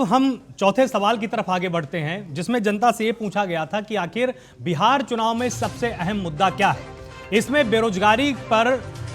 हम चौथे सवाल की तरफ आगे बढ़ते हैं, जिसमें जनता से ये पूछा गया था कि आखिर बिहार चुनाव में सबसे अहम मुद्दा क्या है। इसमें बेरोजगारी पर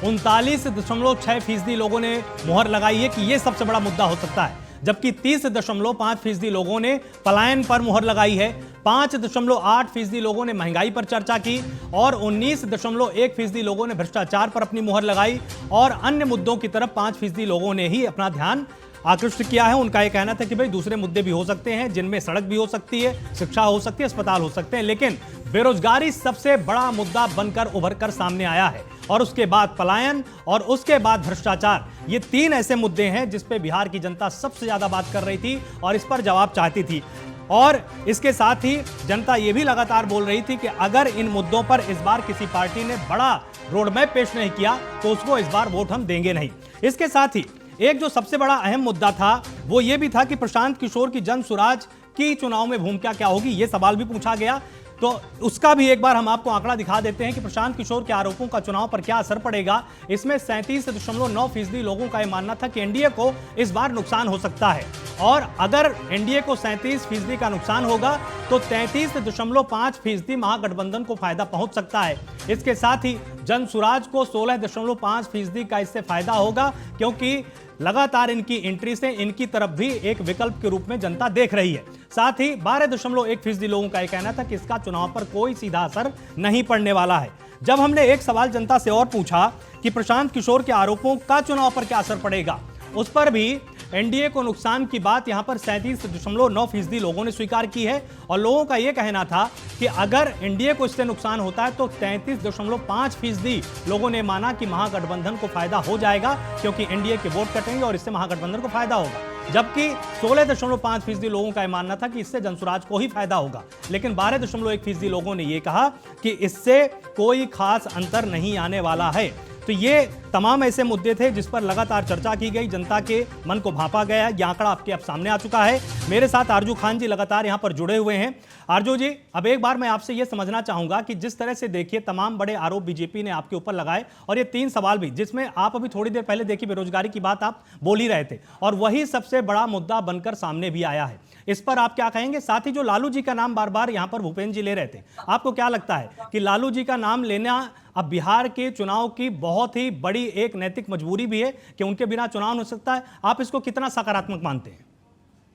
39.6% लोगों ने मुहर लगाई है कि यह सबसे बड़ा मुद्दा हो सकता है, जबकि 30.5% लोगों ने पलायन पर मुहर लगाई है। 5.8% लोगों ने महंगाई पर चर्चा की और 19.1% लोगों ने भ्रष्टाचार पर अपनी मुहर लगाई और अन्य मुद्दों की तरफ 5% लोगों ने ही अपना ध्यान आकृष्ट किया है। उनका यह कहना था कि भाई दूसरे मुद्दे भी हो सकते हैं, जिनमें सड़क भी हो सकती है, शिक्षा हो सकती है, अस्पताल हो सकते हैं, लेकिन बेरोजगारी सबसे बड़ा मुद्दा बनकर उभर कर सामने आया है। और उसके बाद पलायन और उसके बाद भ्रष्टाचार, ये तीन ऐसे मुद्दे हैं जिस पे बिहार की जनता सबसे ज्यादा बात कर रही थी और इस पर जवाब चाहती थी। और इसके साथ ही जनता ये भी लगातार बोल रही थी कि अगर इन मुद्दों पर इस बार किसी पार्टी ने बड़ा रोडमैप पेश नहीं किया तो उसको इस बार वोट हम देंगे नहीं। इसके साथ ही एक जो सबसे बड़ा अहम मुद्दा था वो ये भी था कि प्रशांत किशोर की जन स्वराज की चुनाव में भूमिका क्या होगी, ये सवाल भी पूछा गया। तो उसका भी एक बार हम आपको आंकड़ा दिखा देते हैं कि प्रशांत किशोर के आरोपों का चुनाव पर क्या असर पड़ेगा। इसमें 37.9% लोगों का यह मानना था कि एनडीए को इस बार नुकसान हो सकता है, और अगर एनडीए को 37% का नुकसान होगा तो 33.5% महागठबंधन को फायदा पहुंच सकता है। इसके साथ ही जन स्वराज को 16.5% का इससे फायदा होगा, क्योंकि लगातार इनकी एंट्री से इनकी तरफ भी एक विकल्प के रूप में जनता देख रही है। साथ ही 12.1% लोगों का यह कहना था कि इसका चुनाव पर कोई सीधा असर नहीं पड़ने वाला है। जब हमने एक सवाल जनता से और पूछा कि प्रशांत किशोर के आरोपों का चुनाव पर क्या असर पड़ेगा, उस पर भी एनडीए को नुकसान की बात यहां पर 37.9% लोगों ने स्वीकार की है। और लोगों का यह कहना था कि अगर एनडीए को इससे नुकसान होता है तो 33.5% लोगों ने माना कि महागठबंधन को फायदा हो जाएगा, क्योंकि एनडीए के वोट कटेंगे और इससे महागठबंधन को फायदा होगा। जबकि 16.5% लोगों का यह मानना था कि इससे जनसुराज को ही फायदा होगा। लेकिन 12.1% लोगों ने यह कहा कि इससे कोई खास अंतर नहीं आने वाला है। तो ये तमाम ऐसे मुद्दे थे जिस पर लगातार चर्चा की गई, जनता के मन को भांपा गया। यह आंकड़ा आपके अब सामने आ चुका है। मेरे साथ आरजू खान जी लगातार यहां पर जुड़े हुए हैं। आरजू जी, अब एक बार मैं आपसे यह समझना चाहूंगा कि जिस तरह से देखिए तमाम बड़े आरोप बीजेपी ने आपके ऊपर लगाए, और ये तीन सवाल भी, जिसमें आप अभी थोड़ी देर पहले देखिए बेरोजगारी की बात आप बोल ही रहे थे, और वही सबसे बड़ा मुद्दा बनकर सामने भी आया है। इस पर आप क्या कहेंगे? साथ ही जो लालू जी का नाम बार बार यहां पर भूपेंद्र जी ले रहे थे, आपको क्या लगता है कि लालू जी का नाम लेना अब बिहार के चुनाव की बहुत ही बड़ी एक नैतिक मजबूरी भी है कि उनके बिना चुनाव हो सकता है? आप इसको कितना सकारात्मक मानते हैं?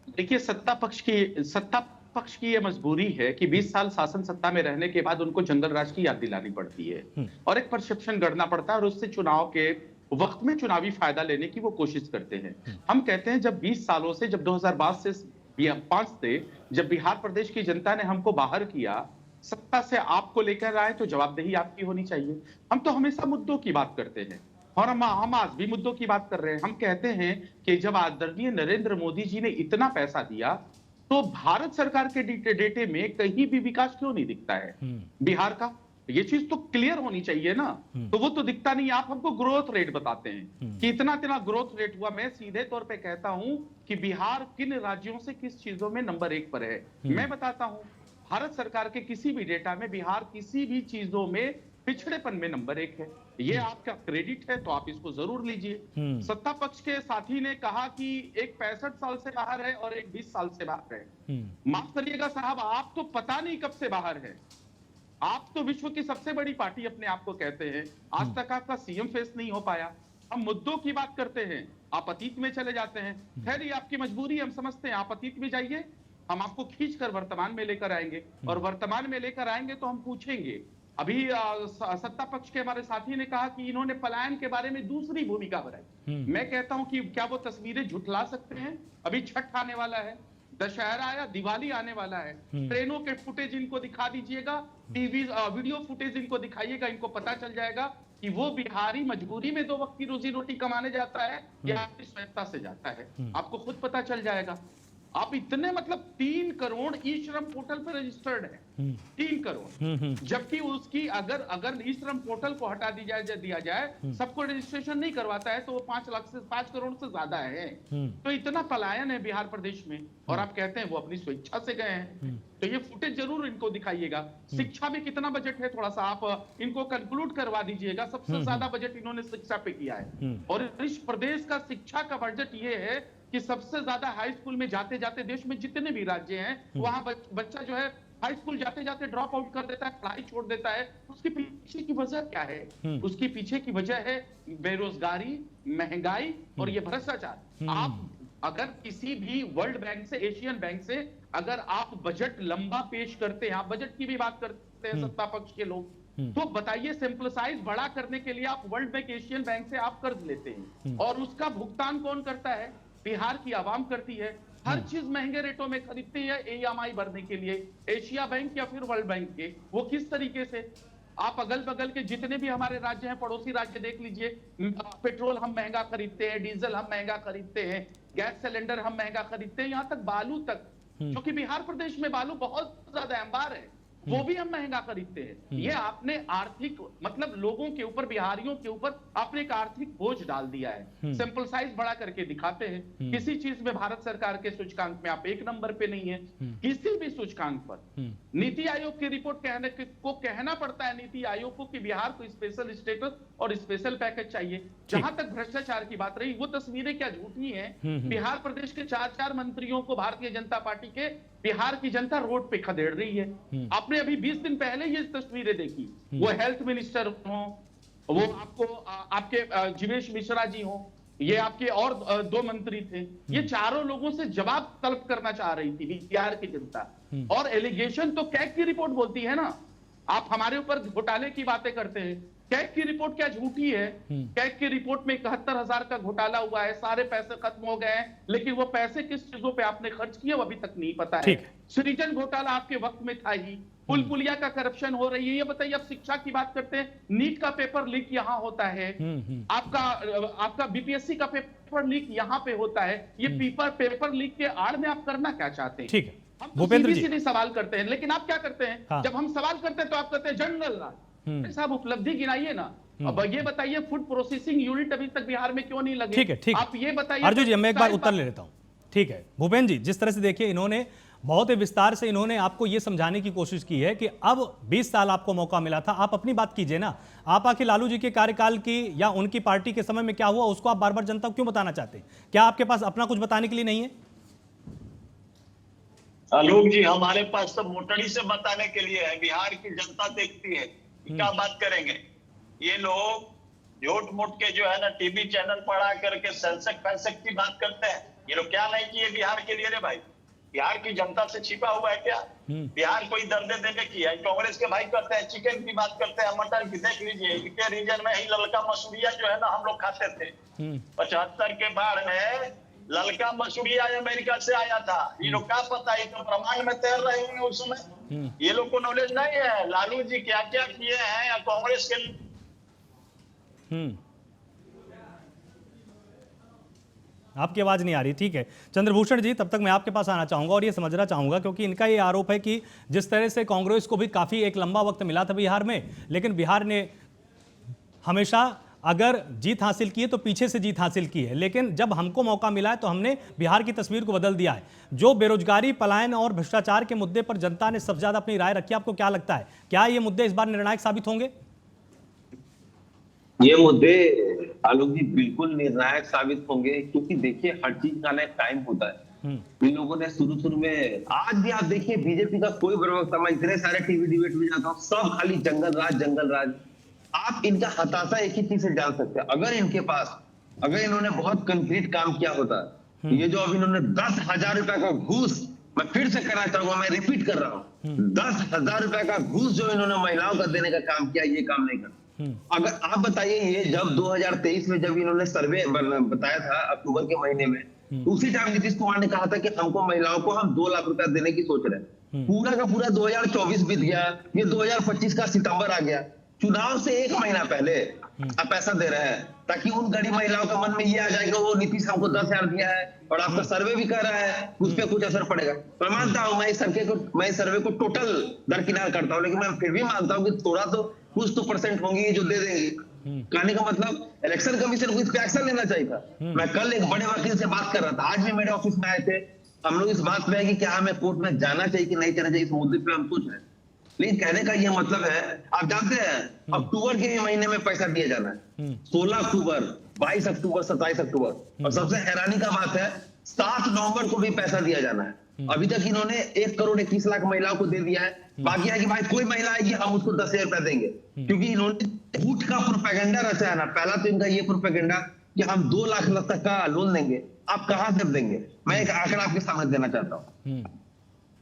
देखिए, सत्ता पक्ष की यह मजबूरी है कि 20 साल शासन सत्ता में रहने के बाद उनको जंगल राज की याद दिलानी पड़ती है और एक परसेप्शन गढ़ना पड़ता है, और उससे चुनाव के वक्त में चुनावी फायदा लेने की वो कोशिश करते हैं। हम कहते हैं जब 20 सालों से, जब 2005 से जब बिहार प्रदेश की जनता ने हमको बाहर किया, सत्ता से आपको लेकर आए, तो जवाबदेही आपकी होनी चाहिए। हम तो हमेशा मुद्दों की बात करते हैं और हम आज भी मुद्दों की बात कर रहे हैं। हम कहते हैं कि जब आदरणीय नरेंद्र मोदी जी ने इतना पैसा दिया तो भारत सरकार के डेटे में कहीं भी विकास क्यों नहीं दिखता है बिहार का? ये चीज तो क्लियर होनी चाहिए ना। तो वो तो दिखता नहीं। आप हमको ग्रोथ रेट बताते हैं कि इतना इतना ग्रोथ रेट हुआ। मैं सीधे तौर पे कहता हूं कि बिहार किन राज्यों से किस चीजों में नंबर 1 पर है। मैं बताता हूं, भारत सरकार के किसी भी डेटा में बिहार किसी भी चीजों में पिछड़ेपन में नंबर 1 है। ये आपका क्रेडिट है, तो आप इसको जरूर लीजिए। सत्ता पक्ष के साथी ने कहा कि एक 65 साल से बाहर है और एक 20 साल से बाहर है। माफ करिएगा साहब, आप तो पता नहीं कब से बाहर है। आप तो विश्व की सबसे बड़ी पार्टी अपने आप को कहते हैं, आज तक आपका सीएम फेस नहीं हो पाया। हम मुद्दों की बात करते हैं, आप अतीत में चले जाते हैं। खैर, ये आपकी मजबूरी हम समझते हैं, आप अतीत में जाइए, हम आपको खींच कर वर्तमान में लेकर आएंगे, और वर्तमान में लेकर आएंगे तो हम पूछेंगे। अभी सत्ता पक्ष के हमारे साथी ने कहा कि इन्होंने पलायन के बारे में दूसरी भूमिका बनाई। मैं कहता हूं कि क्या वो तस्वीरें झुठला सकते हैं? अभी छठ आने वाला है, दशहरा या दिवाली आने वाला है, ट्रेनों के फुटेज इनको दिखा दीजिएगा, टीवी वीडियो फुटेज इनको दिखाइएगा, इनको पता चल जाएगा कि वो बिहारी मजबूरी में 2 वक्त की रोजी रोटी कमाने जाता है या अपनी स्वेच्छा से जाता है। आपको खुद पता चल जाएगा। आप इतने, मतलब 3 करोड़ ई श्रम पोर्टल पर रजिस्टर्ड है, 3 करोड़, जबकि उसकी अगर ई श्रम पोर्टल को हटा दिया जाए, सबको रजिस्ट्रेशन नहीं करवाता है, तो वो 5 करोड़ से ज्यादा है। तो इतना पलायन है बिहार प्रदेश में, और आप कहते हैं वो अपनी स्वेच्छा से गए हैं। तो ये फुटेज जरूर इनको दिखाइएगा। शिक्षा में कितना बजट है, थोड़ा सा आप इनको कंक्लूड करवा दीजिएगा। सबसे ज्यादा बजट इन्होंने शिक्षा पे किया है, और इस प्रदेश का शिक्षा का बजट ये है कि सबसे ज्यादा हाई स्कूल में जाते जाते देश में जितने भी राज्य हैं वहां बच्चा जो है हाई स्कूल जाते जाते ड्रॉप आउट कर देता है, पढ़ाई छोड़ देता है। उसके पीछे की वजह क्या है? उसके पीछे की वजह है बेरोजगारी, महंगाई और ये भ्रष्टाचार। आप अगर किसी भी वर्ल्ड बैंक से, एशियन बैंक से अगर आप बजट लंबा पेश करते हैं, आप बजट की भी बात करते हैं सत्ता पक्ष के लोग, तो बताइए सिंपलिसाइज बड़ा करने के लिए आप वर्ल्ड बैंक, एशियन बैंक से आप कर्ज लेते हैं और उसका भुगतान कौन करता है? बिहार की आवाम करती है। हर चीज महंगे रेटों में खरीदती है EMI भरने के लिए, एशिया बैंक या फिर वर्ल्ड बैंक के। वो किस तरीके से? आप अगल बगल के जितने भी हमारे राज्य हैं, पड़ोसी राज्य देख लीजिए, पेट्रोल हम महंगा खरीदते हैं, डीजल हम महंगा खरीदते हैं, गैस सिलेंडर हम महंगा खरीदते हैं, यहाँ तक बालू तक, क्योंकि बिहार प्रदेश में बालू बहुत ज्यादा अंबार है, वो भी हम महंगा खरीदते हैं। ये आपने आर्थिक मतलब लोगों के ऊपर, बिहारियों के ऊपर आपने एक आर्थिक बोझ डाल दिया है। सिंपल साइज बड़ा करके दिखाते हैं। किसी चीज में भारत सरकार के सूचकांक में आप एक नंबर पे नहीं है, किसी भी सूचकांक पर। नीति आयोग की रिपोर्ट कहना पड़ता है नीति आयोग को कि बिहार को स्पेशल स्टेटस और स्पेशल पैकेज चाहिए। जहां तक भ्रष्टाचार की बात रही, वो तस्वीरें क्या झूठी हैं? बिहार प्रदेश के 4 मंत्रियों को भारतीय जनता पार्टी के बिहार की जनता रोड पे खदेड़ रही है। आपने अभी 20 दिन पहले ये तस्वीरें देखी, वो हेल्थ मिनिस्टर हो, वो आपको आपके जीवेश मिश्रा जी हो, ये आपके और 2 मंत्री थे, ये चारों लोगों से जवाब तलब करना चाह रही थी बिहार की जनता। और एलिगेशन तो कैग की रिपोर्ट बोलती है ना। आप हमारे ऊपर घोटाले की बातें करते हैं, कैग की रिपोर्ट क्या झूठी है? कैग की रिपोर्ट में 71,000 का घोटाला हुआ है, सारे पैसे खत्म हो गए हैं, लेकिन वो पैसे किस चीजों पे आपने खर्च किए वो अभी तक नहीं पता है। सृजन घोटाला आपके वक्त में था ही, पुल पुलिया का करप्शन हो रही है। ये बताइए, अब शिक्षा की बात करते हैं, नीट का पेपर लीक यहाँ होता है, आपका बीपीएससी का पेपर लीक यहाँ पे होता है। ये पेपर लीक के आड़ में आप करना क्या चाहते हैं? ठीक है, हम भूपेंद्र जी सवाल करते हैं, लेकिन आप क्या करते हैं? हाँ। जब हम सवाल करते हैं तो आप कहते हैं जनरल राज। साहब उपलब्धि गिनाइए ना। अब ये बताइए, फूड प्रोसेसिंग यूनिट अभी तक बिहार में क्यों नहीं लगे? ठीक है, ठीक है, आप ये बताइए। अर्जुन जी, मैं एक बार उत्तर ले लेता हूं। ठीक है भूपेंद्र जी, जिस तरह से देखिए, इन्होंने बहुत ही विस्तार से इन्होंने आपको ये समझाने की कोशिश की है कि अब 20 साल आपको मौका मिला था, आप अपनी बात कीजिए ना। आप आके लालू जी के कार्यकाल की या उनकी पार्टी के समय में क्या हुआ उसको आप बार बार जनता को क्यों बताना चाहते हैं? क्या आपके पास अपना कुछ बताने के लिए नहीं है? आलोक जी, हमारे पास तो मोटड़ी से बताने के लिए है। बिहार की जनता देखती है, क्या बात करेंगे। ये लोग झूठ मूठ के जो है ना टीवी चैनल पढ़ा करके सेंसक फैंसक की बात करते हैं। ये लोग क्या नहीं किए बिहार के लिए रे भाई? बिहार की जनता से छिपा हुआ है क्या? बिहार कोई दर्द देने की है? कांग्रेस के भाई करते हैं, चिकन की बात करते हैं, मटन की। देख लीजिए, इनके रीजन में ही ललका मसूरिया जो है ना हम लोग खाते थे। 75 के बाढ़ में ललका मसूरिया अमेरिका से आया था। ये लोग क्या पता, ये तो ब्रह्मांड में तैर रहे होंगे उस समय। ये लोग को नॉलेज नहीं है लालू जी क्या क्या किए हैं या कांग्रेस के। आपकी आवाज नहीं आ रही। ठीक है चंद्रभूषण जी, तब तक मैं आपके पास आना चाहूंगा और ये समझना चाहूंगा, क्योंकि इनका ये आरोप है कि जिस तरह से कांग्रेस को भी काफी एक लंबा वक्त मिला था बिहार में, लेकिन बिहार ने हमेशा अगर जीत हासिल की है तो पीछे से जीत हासिल की है, लेकिन जब हमको मौका मिला है तो हमने बिहार की तस्वीर को बदल दिया है। जो बेरोजगारी, पलायन और भ्रष्टाचार के मुद्दे पर जनता ने सबसे ज्यादा अपनी राय रखी, आपको क्या लगता है, क्या ये मुद्दे इस बार निर्णायक साबित होंगे? ये मुद्दे आलोक जी बिल्कुल निर्णायक साबित होंगे, क्योंकि देखिए हर चीज का ना एक टाइम होता है। इन लोगों ने शुरू में, आज भी आप देखिए बीजेपी का कोई प्रवक्ता, मैं इतने सारे टीवी डिबेट में जाता हूँ, सब खाली जंगल राज जंगल राज। आप इनका हताशा एक ही चीज से जान सकते हैं, अगर इनके पास, अगर इन्होंने बहुत कंक्रीट काम किया होता, ये जो अब इन्होंने 10,000 रुपए का घूस, मैं फिर से कहना चाहूंगा, मैं रिपीट कर रहा हूँ, 10,000 रुपए का घूस जो इन्होंने महिलाओं का देने का काम किया, ये काम नहीं करता। अगर आप बताइए, ये जब 2023 में जब इन्होंने सर्वे बताया था अक्टूबर के महीने में, उसी टाइम नीतीश कुमार ने कहा था कि हमको महिलाओं को हम 2 लाख रुपया देने की सोच रहे हैं। पूरा का पूरा 2024 बीत गया, ये 2025 का सितंबर आ गया, चुनाव से 1 महीना पहले आप पैसा दे रहे हैं ताकि उन गरीब महिलाओं का मन में ये आ जाएगा वो नीतीश हमको 10,000 दिया है और आपका सर्वे भी कर रहा है, उस पर कुछ असर पड़ेगा। तो मैं मानता हूँ, मैं इस सर्वे को टोटल दरकिनार करता हूँ, लेकिन मैं फिर भी मानता हूँ कि थोड़ा तो कुछ तो परसेंट होंगी जो दे देंगी। कहने का मतलब इलेक्शन कमीशन को इस पे एक्शन लेना चाहिए था। मैं कल एक बड़े वकील से बात कर रहा था, आज भी मेरे ऑफिस में आए थे, हम लोग इस बात पे है कि क्या हमें कोर्ट में जाना चाहिए कि नहीं जाना चाहिए, इस मुद्दे पे हम सोच रहे हैं। लेकिन कहने का ये मतलब है, आप जानते हैं अक्टूबर के महीने में पैसा दिया जाना है, 16 अक्टूबर, 22 अक्टूबर, 27 अक्टूबर। और सबसे हैरानी का बात है 7 नवंबर को भी पैसा दिया जाना है। अभी तक इन्होंने 1,21,00,000 महिलाओं को दे दिया है। बाकी है कि भाई कोई महिला आएगी हम उसको 10,000 रुपया देंगे, क्योंकि इन्होंने झूठ का प्रोपेगेंडा रचा है ना। पहला तो इनका ये प्रोपेगेंडा कि हम 2 लाख तक का लोन देंगे। आप कहां से देंगे? मैं एक आंकड़ा आपके सामने देना चाहता हूँ।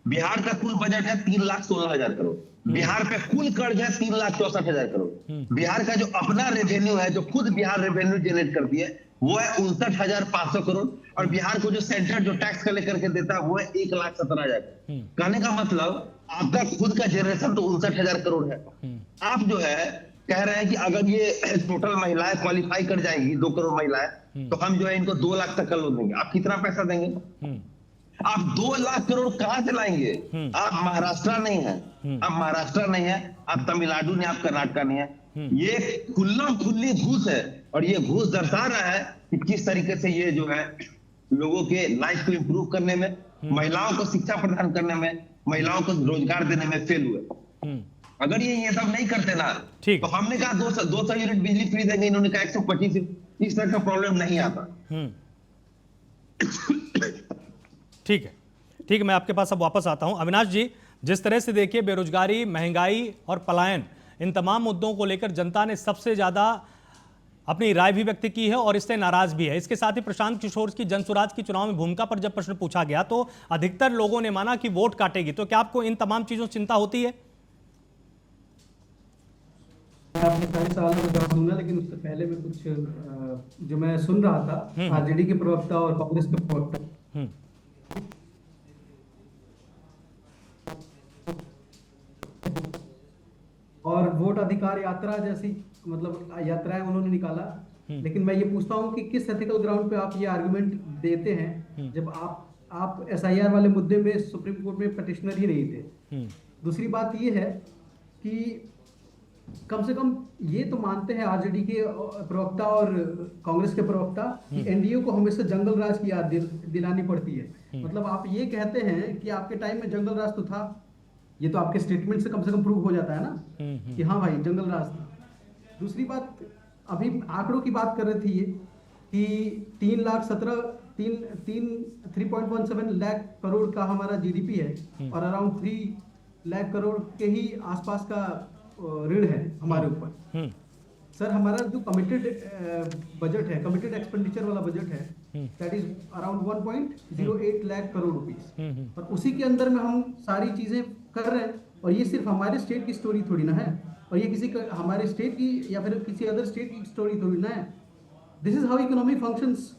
बिहार का कुल बजट है 3,16,000 करोड़। बिहार पे कुल कर्ज है 3,64,000 करोड़। बिहार का जो अपना रेवेन्यू है, जो खुद बिहार रेवेन्यू जनरेट करती है, वो है 59,500 करोड़। और बिहार को जो सेंटर जो टैक्स कलेक्ट करके देता है वो है 1,17,000। कहने का मतलब आपका खुद का जनरेशन तो 59,000 करोड़ है। आप जो है कह रहे हैं कि अगर ये टोटल महिलाएं क्वालिफाई कर जाएंगी, 2 करोड़ महिलाएं, तो हम जो है इनको 2 लाख तक का लोन देंगे। आप कितना पैसा देंगे? आप 2 लाख करोड़ कहां से लाएंगे? आप महाराष्ट्र नहीं है, आप महाराष्ट्र नहीं है, आप तमिलनाडु नहीं, आप कर्नाटक नहीं है। ये खुल्ली घूस है। और ये घूस दर्शा रहा है कि किस तरीके से ये जो है लोगों के लाइफ को इंप्रूव करने में, महिलाओं को शिक्षा प्रदान करने में, महिलाओं को रोजगार देने में फेल हुए। अगर ये सब नहीं करते ना, तो हमने कहा 200 यूनिट बिजली फ्री देंगे, इन्होंने कहा 125। इस तरह का प्रॉब्लम नहीं आता। ठीक है, मैं आपके पास अब वापस आता हूं। अविनाश जी, जिस तरह से देखिए बेरोजगारी, महंगाई और पलायन, इन तमाम मुद्दों को लेकर जनता ने सबसे ज्यादा अपनी राय भी व्यक्त की है और इससे नाराज भी है। इसके साथ ही प्रशांत किशोर की जनसुराज की चुनाव में भूमिका पर जब प्रश्न पूछा गया तो अधिकतर लोगों ने माना कि वोट काटेगी। तो क्या आपको इन तमाम चीजों से चिंता होती है? आपने सारे सवालों का जवाब दूंगा, लेकिन उससे पहले मैं कुछ जो मैं सुन रहा था आरजेडी के प्रवक्ता और कांग्रेस के प्रवक्ता, और वोट अधिकार यात्रा जैसी मतलब यात्राएं उन्होंने निकाला। लेकिन मैं ये पूछता हूं कि किस एथिकल ग्राउंड पे आप ये आर्गुमेंट देते हैं जब आप एसआईआर वाले मुद्दे में सुप्रीम कोर्ट में पिटिशनर ही नहीं थे। दूसरी बात ये है कि कम से कम ये तो मानते हैं आरजेडी के प्रवक्ता और कांग्रेस के प्रवक्ता कि एनडीए को हमेशा जंगल राज की याद दिलानी पड़ती है। मतलब आप ये कहते हैं कि आपके टाइम में जंगल राज तो था। ये तो आपके स्टेटमेंट से कम प्रूव हो जाता है ना कि हाँ भाई जंगल राज था। दूसरी बात, अभी आंकड़ों की बात कर रहे थे ये कि 3.17 लाख करोड़ का हमारा जीडीपी है और अराउंड 3 लाख करोड़ के ही आसपास का ऋण है हमारे ऊपर। सर, हमारा जो कमिटेड बजट है, कमिटेड एक्सपेंडिचर वाला बजट है, that is around 1.08 lakh crore rupees. और उसी के अंदर में हम सारी चीजें कर रहे हैं। और ये सिर्फ हमारे स्टेट की स्टोरी थोड़ी ना है, और ये किसी हमारे स्टेट की या फिर किसी अदर स्टेट की स्टोरी थोड़ी ना है। This is how economy functions.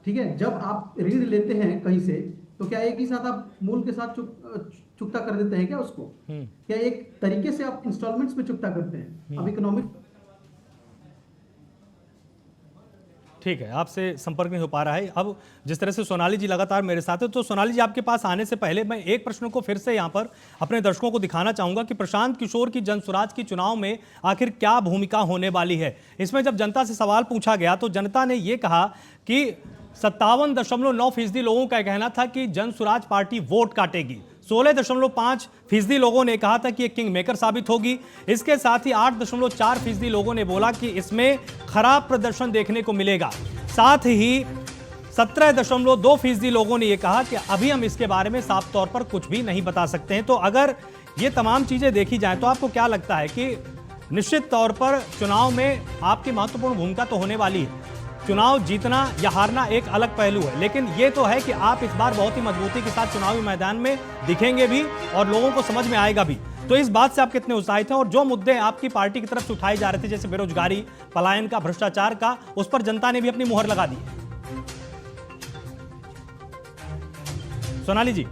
ठीक है, जब आप ऋण लेते हैं कहीं से तो क्या एक ही साथ आप मूल के साथ चुकता कर देते हैं क्या उसको? क्या एक तरीके से आप इंस्टॉलमेंट्स में चुकता करते हैं? अब इकोनॉमिक ठीक है, आपसे संपर्क नहीं हो पा रहा है। अब जिस तरह से सोनाली जी लगातार मेरे साथ है, तो सोनाली जी आपके पास आने से पहले मैं एक प्रश्न को फिर से यहाँ पर अपने दर्शकों को दिखाना चाहूँगा कि प्रशांत किशोर की जनसुराज की चुनाव में आखिर क्या भूमिका होने वाली है। इसमें जब जनता से सवाल पूछा गया तो जनता ने ये कहा कि 57.9% लोगों का कहना था कि जनसुराज पार्टी वोट काटेगी। 16.5% लोगों ने कहा था कि ये किंग मेकर साबित होगी। इसके साथ ही 8.4% लोगों ने बोला कि इसमें खराब प्रदर्शन देखने को मिलेगा। साथ ही 17.2% लोगों ने यह कहा कि अभी हम इसके बारे में साफ तौर पर कुछ भी नहीं बता सकते हैं। तो अगर ये तमाम चीजें देखी जाए तो आपको क्या लगता है कि निश्चित तौर पर चुनाव में आपकी महत्वपूर्ण भूमिका तो होने वाली है। चुनाव जीतना या हारना एक अलग पहलू है, लेकिन यह तो है कि आप इस बार बहुत ही मजबूती के साथ चुनावी मैदान में दिखेंगे भी और लोगों को समझ में आएगा भी। तो इस बात से आप कितने उत्साहित हैं? और जो मुद्दे आपकी पार्टी की तरफ से उठाए जा रहे थे, जैसे बेरोजगारी, पलायन का, भ्रष्टाचार का, उस पर जनता ने भी अपनी मुहर लगा दी। सोनाली जी,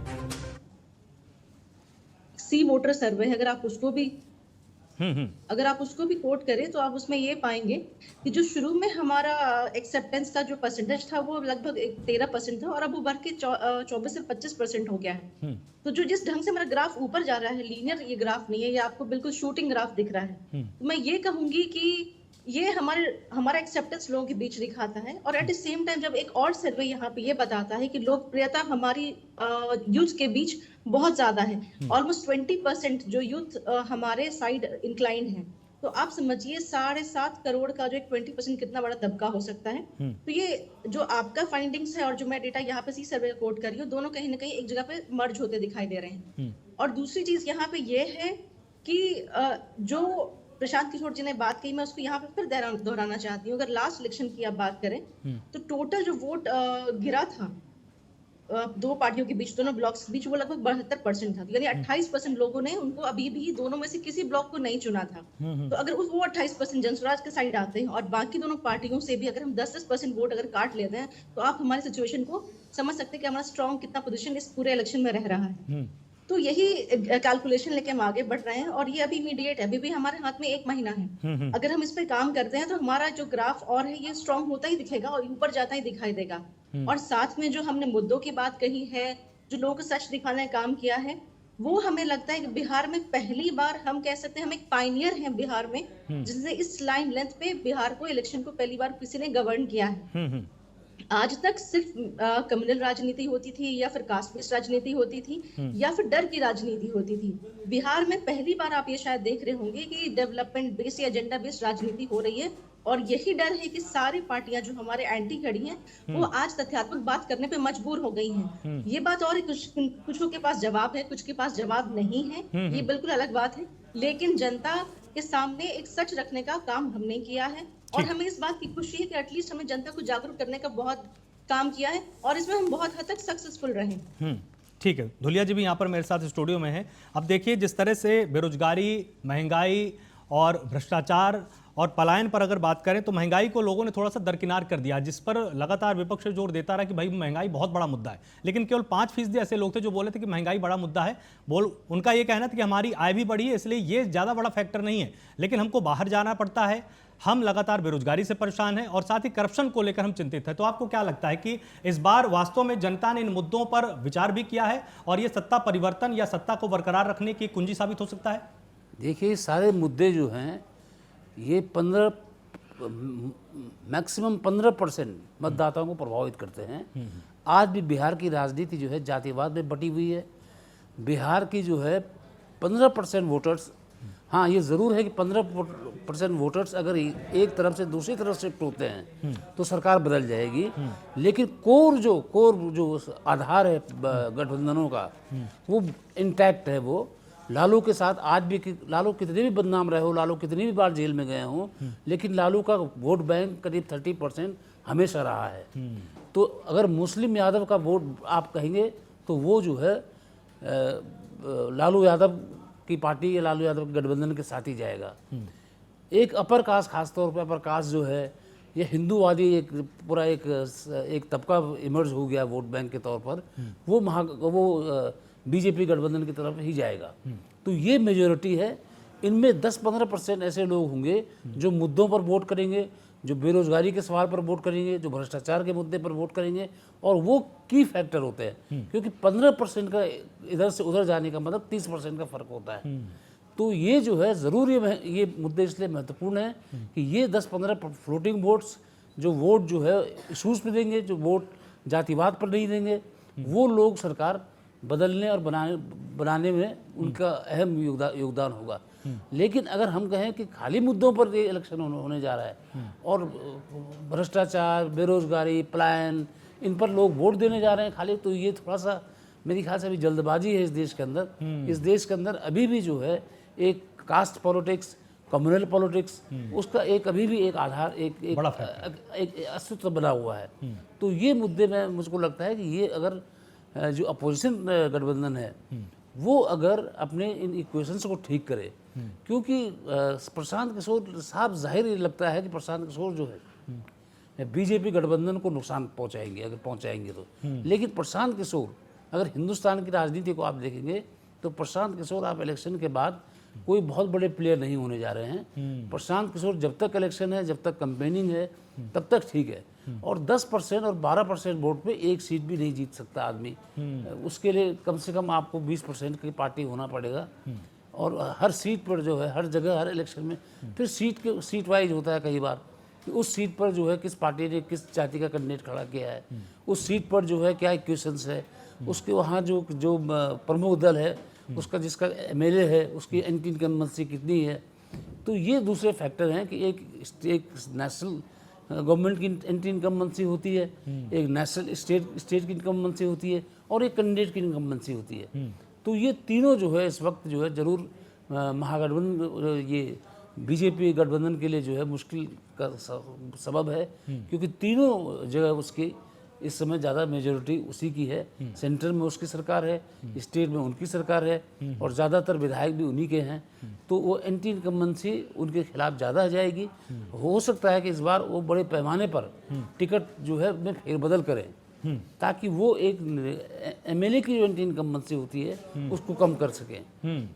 सी वोटर सर्वे, अगर आप उसको भी कोट करें तो आप उसमें ये पाएंगे कि जो शुरू में हमारा एक्सेप्टेंस का जो परसेंटेज था वो लगभग 13% था और अब वो बढ़ के 24 से 25% हो गया है। तो जो जिस ढंग से हमारा ग्राफ ऊपर जा रहा है, लीनियर ये ग्राफ नहीं है, ये आपको बिल्कुल शूटिंग ग्राफ दिख रहा है। तो मैं ये कहूंगी कि ये हमारा एक्सेप्टेंस लोगों के बीच दिखाता है। और एट द सेम टाइम जब एक और सर्वे यहाँ पे ये बताता है कि लोकप्रियता हमारी यूथ के बीच बहुत ज्यादा है, ऑलमोस्ट 20% जो यूथ हमारे साइड इंक्लाइंड है। तो आप समझिए 7.5 करोड़ का जो एक 20% कितना बड़ा दबका हो सकता है। तो ये जो आपका फाइंडिंग्स है और जो मैं डेटा यहाँ पे सी सर्वे कोट कर रही हूँ, दोनों कहीं ना कहीं एक जगह पे मर्ज होते दिखाई दे रहे हैं। और दूसरी चीज यहाँ पे ये है कि जो प्रशांत किशोर जी ने बात कही, मैं उसको यहाँ पे फिर दोहराना चाहती हूँ। अगर लास्ट इलेक्शन की आप बात करें तो टोटल जो वोट गिरा था दो पार्टियों के बीच, दोनों ब्लॉक्स के बीच, वो लगभग 72% था। यानी 28% लोगों ने उनको अभी भी दोनों में से किसी ब्लॉक को नहीं चुना था। तो अगर वो 28% जनस्वराज के साइड आते हैं और बाकी दोनों पार्टियों से भी अगर हम 10% वोट अगर काट लेते हैं, तो आप हमारी सिचुएशन को समझ सकते हैं कि हमारा स्ट्रॉन्ग कितना पोजीशन इस पूरे इलेक्शन में रह रहा है। तो यही कैलकुलेशन लेके हम आगे बढ़ रहे हैं और ये अभी इमीडिएट है, अभी भी हमारे हाथ में 1 महीना है। अगर हम इस पे काम करते हैं तो हमारा जो ग्राफ और है ये स्ट्रॉन्ग होता ही दिखेगा और ऊपर जाता ही दिखाई देगा। और साथ में जो हमने मुद्दों की बात कही है, जो लोगों को सच दिखाने का काम किया है, वो हमें लगता है कि बिहार में पहली बार हम कह सकते हैं हम एक पायनियर हैं बिहार में, जिसने इस लाइन लेंथ पे बिहार को इलेक्शन को पहली बार किसी ने गवर्न किया है। आज तक सिर्फ कम्युनल राजनीति होती थी या फिर कास्ट बेस्ड राजनीति होती थी या फिर डर की राजनीति होती थी। बिहार में पहली बार आप ये शायद देख रहे होंगे कि डेवलपमेंट बेस्ड या एजेंडा बेस्ड राजनीति हो रही है। और यही डर है कि सारी पार्टियां जो हमारे एंटी खड़ी हैं वो आज तथ्यात्मक बात करने पे मजबूर हो गई हैं। ये बात और कुछ के पास जवाब है, कुछ के पास जवाब नहीं है, ये बिल्कुल अलग बात है। लेकिन जनता के सामने एक सच रखने का काम हमने किया है और हमें इस बात की खुशी है कि एटलीस्ट हमने जनता को जागरूक करने का बहुत काम किया है और इसमें हम बहुत हद तक सक्सेसफुल रहे। ठीक है, धुलिया जी भी यहाँ पर मेरे साथ स्टूडियो में हैं। अब देखिए, जिस तरह से बेरोजगारी, महंगाई और भ्रष्टाचार और पलायन पर अगर बात करें तो महंगाई को लोगों ने थोड़ा सा दरकिनार कर दिया, जिस पर लगातार विपक्ष जोर देता रहा कि भाई महंगाई बहुत बड़ा मुद्दा है। लेकिन केवल 5% ऐसे लोग थे जो बोले थे कि महंगाई बड़ा मुद्दा है। उनका ये कहना था कि हमारी आय भी बढ़ी है, इसलिए ये ज़्यादा बड़ा फैक्टर नहीं है, लेकिन हमको बाहर जाना पड़ता है, हम लगातार बेरोजगारी से परेशान हैं और साथ ही करप्शन को लेकर हम चिंतित हैं। तो आपको क्या लगता है कि इस बार वास्तव में जनता ने इन मुद्दों पर विचार भी किया है और ये सत्ता परिवर्तन या सत्ता को बरकरार रखने की कुंजी साबित हो सकता है? देखिए, सारे मुद्दे जो हैं ये मैक्सिमम 15% मतदाताओं को प्रभावित करते हैं। आज भी बिहार की राजनीति जो है जातिवाद में बटी हुई है। बिहार की जो है 15% वोटर्स, हाँ ये ज़रूर है कि 15% वोटर्स अगर एक तरफ से दूसरी तरफ शिफ्ट होते हैं तो सरकार बदल जाएगी। लेकिन कोर जो आधार है गठबंधनों का वो इंटैक्ट है। वो लालू के साथ आज भी, लालू कितने भी बदनाम रहे हो, लालू कितनी भी बार जेल में गए हों, लेकिन लालू का वोट बैंक करीब 30% हमेशा रहा है। तो अगर मुस्लिम यादव का वोट आप कहेंगे तो वो जो है लालू यादव की पार्टी या लालू यादव के गठबंधन के साथ ही जाएगा। एक अपर कास्ट, खासतौर पर अपर कास्ट जो है ये हिंदूवादी एक पूरा एक तबका इमर्ज हो गया वोट बैंक के तौर पर, वो बीजेपी गठबंधन की तरफ ही जाएगा। तो ये मेजोरिटी है। इनमें 10-15% ऐसे लोग होंगे जो मुद्दों पर वोट करेंगे, जो बेरोजगारी के सवाल पर वोट करेंगे, जो भ्रष्टाचार के मुद्दे पर वोट करेंगे, और वो की फैक्टर होते हैं। क्योंकि 15% का इधर से उधर जाने का मतलब 30% का फर्क होता है। तो ये जो है ज़रूर ये मुद्दे इसलिए महत्वपूर्ण है कि ये 10-15 फ्लोटिंग वोट्स, जो वोट जो है इशूज़ पे देंगे, जो वोट जातिवाद पर नहीं देंगे, वो लोग सरकार बदलने और बनाने में उनका अहम योगदान होगा। लेकिन अगर हम कहें कि खाली मुद्दों पर ये इलेक्शन होने जा रहा है और भ्रष्टाचार, बेरोजगारी, पलायन, इन पर लोग वोट देने जा रहे हैं खाली, तो ये थोड़ा सा मेरे ख्याल से अभी जल्दबाजी है इस देश के अंदर। इस देश के अंदर अभी भी जो है एक कास्ट पॉलिटिक्स, कम्युनल पॉलिटिक्स, उसका अभी भी एक आधार, एक अस्तित्व बना हुआ है। तो ये मुद्दे में मुझको लगता है कि ये अगर जो अपोजिशन गठबंधन है वो अगर अपने इन इक्वेशंस को ठीक करे, क्योंकि प्रशांत किशोर साहब, जाहिर लगता है कि प्रशांत किशोर जो है बीजेपी गठबंधन को नुकसान पहुंचाएंगे, अगर पहुंचाएंगे तो। लेकिन प्रशांत किशोर, अगर हिंदुस्तान की राजनीति को आप देखेंगे तो प्रशांत किशोर आप इलेक्शन के बाद कोई बहुत बड़े प्लेयर नहीं होने जा रहे हैं। प्रशांत किशोर जब तक इलेक्शन है, जब तक कैंपेनिंग है, तब तक ठीक है। और 10% और 12% वोट पे एक सीट भी नहीं जीत सकता आदमी। उसके लिए कम से कम आपको 20% की पार्टी होना पड़ेगा। और हर सीट पर जो है, हर जगह, हर इलेक्शन में फिर सीट वाइज होता है कई बार कि उस सीट पर जो है किस पार्टी ने किस जाति का कैंडिडेट खड़ा किया है, उस सीट पर जो है क्या इक्वेशंस है, उसके वहाँ जो प्रमुख दल है उसका, जिसका MLA है, उसकी एंटी इनकम्बेंसी कितनी है, तो ये दूसरे फैक्टर हैं कि एक नेशनल गवर्नमेंट की एंटी इनकम्बेंसी होती है, एक नेशनल स्टेट की इनकम्बेंसी होती है और एक कैंडिडेट की इनकम्बेंसी होती है। तो ये तीनों जो है इस वक्त जो है जरूर महागठबंधन, ये बीजेपी गठबंधन के लिए जो है मुश्किल का सबब है, क्योंकि तीनों जगह उसकी इस समय ज़्यादा मेजोरिटी उसी की है। सेंटर में उसकी सरकार है, स्टेट में उनकी सरकार है और ज़्यादातर विधायक भी उन्हीं के हैं। तो वो एंटी इनकम्बेंसी उनके खिलाफ ज़्यादा आ जाएगी। हो सकता है कि इस बार वो बड़े पैमाने पर टिकट जो है में फेरबदल करें, ताकि वो एक एमएलए की जो एंटी इनकम्बेंसी होती है उसको कम कर सकें।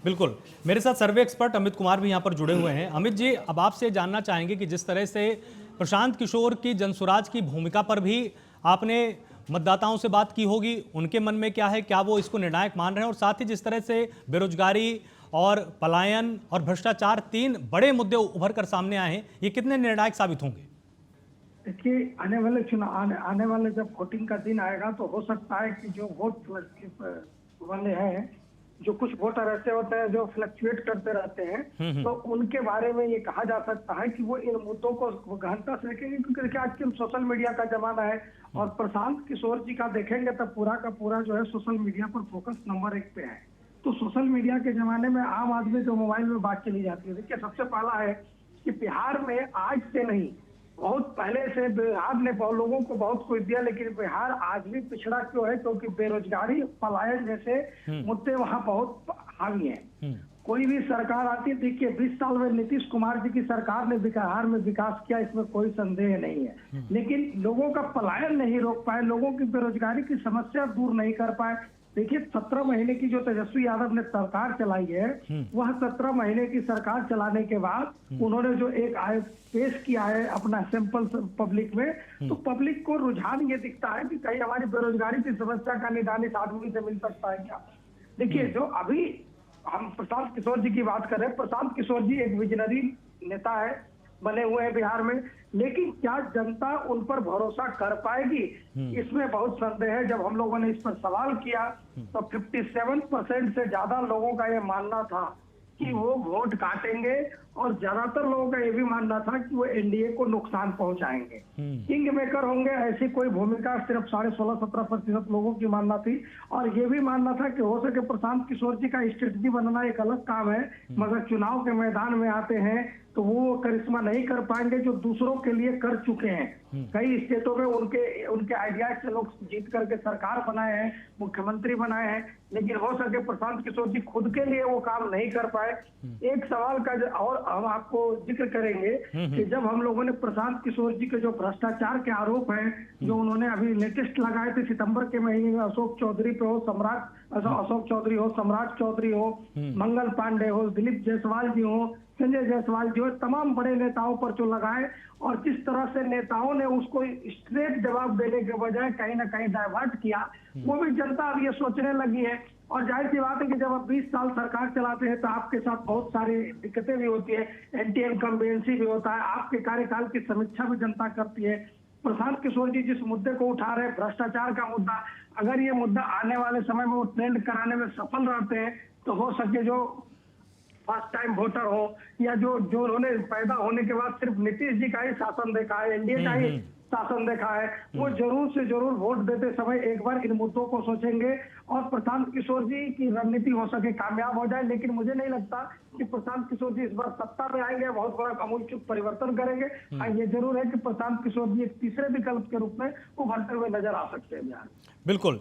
बिल्कुल। मेरे साथ सर्वे एक्सपर्ट अमित कुमार भी यहाँ पर जुड़े हुए हैं। अमित जी, अब आपसे जानना चाहेंगे कि जिस तरह से प्रशांत किशोर की जनसुराज की भूमिका पर भी आपने मतदाताओं से बात की होगी, उनके मन में क्या है, क्या वो इसको निर्णायक मान रहे हैं, और साथ ही जिस तरह से बेरोजगारी और पलायन और भ्रष्टाचार 3 बड़े मुद्दे उभर कर सामने आए हैं, ये कितने निर्णायक साबित होंगे? देखिए, आने वाले चुनाव, आने वाले जब वोटिंग का दिन आएगा तो हो सकता है कि जो वोट वाले हैं, जो कुछ वोटर ऐसे होते हैं जो फ्लक्चुएट करते रहते हैं, तो उनके बारे में ये कहा जा सकता है कि वो इन मुद्दों को गहनता से देखेंगे, क्योंकि देखिए आजकल सोशल मीडिया का जमाना है और प्रशांत किशोर जी का देखेंगे तो पूरा का पूरा जो है सोशल मीडिया पर फोकस नंबर 1 पे है। तो सोशल मीडिया के जमाने में आम आदमी जो मोबाइल में बात चली जाती है, देखिए सबसे पहला है कि बिहार में आज से नहीं, बहुत पहले से बिहार ने लोगों को बहुत कुछ दिया, लेकिन बिहार आज भी पिछड़ा क्यों है? क्योंकि बेरोजगारी, पलायन जैसे मुद्दे वहाँ बहुत हावी हैं। कोई भी सरकार आती है, देखिए 20 साल में नीतीश कुमार जी की सरकार ने बिहार में विकास किया, इसमें कोई संदेह नहीं है, लेकिन लोगों का पलायन नहीं रोक पाए, लोगों की बेरोजगारी की समस्या दूर नहीं कर पाए। देखिए 17 महीने की जो तेजस्वी यादव ने सरकार चलाई है, वह 17 महीने की सरकार चलाने के बाद उन्होंने जो एक आय पेश किया है अपना सैंपल पब्लिक में, तो पब्लिक को रुझान ये दिखता है कि कहीं हमारी बेरोजगारी की समस्या का निदान इस आदमी से मिल सकता है क्या। देखिए, जो अभी हम प्रशांत किशोर जी की बात कर रहे हैं, प्रशांत किशोर जी एक विजनरी नेता है, बने हुए हैं बिहार में, लेकिन क्या जनता उन पर भरोसा कर पाएगी, इसमें बहुत संदेह है। जब हम लोगों ने इस पर सवाल किया तो 57% से ज्यादा लोगों का ये मानना था कि वो वोट काटेंगे और ज्यादातर लोगों का ये भी मानना था कि वो एनडीए को नुकसान पहुंचाएंगे, किंग मेकर होंगे, ऐसी कोई भूमिका सिर्फ 16-17% लोगों की मानना थी। और ये भी मानना था कि हो सके प्रशांत किशोर जी का स्ट्रेटजी बनना एक अलग काम है, मगर चुनाव के मैदान में आते हैं तो वो करिश्मा नहीं कर पाएंगे जो दूसरों के लिए कर चुके हैं। कई स्टेटों में उनके आइडियाज से लोग जीत करके सरकार बनाए हैं, मुख्यमंत्री बनाए हैं, लेकिन हो सके प्रशांत किशोर जी खुद के लिए वो काम नहीं कर पाए। एक सवाल का और हम आपको जिक्र करेंगे कि जब हम लोगों ने प्रशांत किशोर जी के जो भ्रष्टाचार के आरोप हैं, जो उन्होंने अभी लेटेस्ट लगाए थे सितंबर के महीने में, अशोक चौधरी पे हो, अशोक चौधरी हो, सम्राट चौधरी हो, मंगल पांडे हो, दिलीप जायसवाल जी हो, संजय जायसवाल जी हो, तमाम बड़े नेताओं पर जो लगाए, और जिस तरह से नेताओं ने उसको स्ट्रेट जवाब देने के बजाय कहीं ना कहीं डाइवर्ट किया, वो भी जनता अब ये सोचने लगी है। और जाहिर सी बात है कि जब आप 20 साल सरकार चलाते हैं तो आपके साथ बहुत सारी दिक्कतें भी होती है, एंटी इनकम्बेंसी भी होता है, आपके कार्यकाल की समीक्षा भी जनता करती है। प्रशांत किशोर जी जिस मुद्दे को उठा रहे हैं, भ्रष्टाचार का मुद्दा, अगर ये मुद्दा आने वाले समय में वो ट्रेंड कराने में सफल रहते हैं तो हो सके जो फर्स्ट टाइम वोटर हो या जो उन्होंने पैदा होने के बाद सिर्फ नीतीश जी का ही शासन देखा है, एनडीए का ही शासन देखा है, वो जरूर से जरूर वोट देते समय एक बार इन मुद्दों को सोचेंगे और प्रशांत किशोर जी की रणनीति हो सके कामयाब हो जाए। लेकिन मुझे नहीं लगता कि प्रशांत किशोर जी इस बार सत्ता में आएंगे, बहुत बड़ा आमूलचूल परिवर्तन करेंगे। हाँ, ये जरूर है कि प्रशांत किशोर जी एक तीसरे विकल्प के रूप में उभरते हुए नजर आ सकते हैं बिहार। बिल्कुल।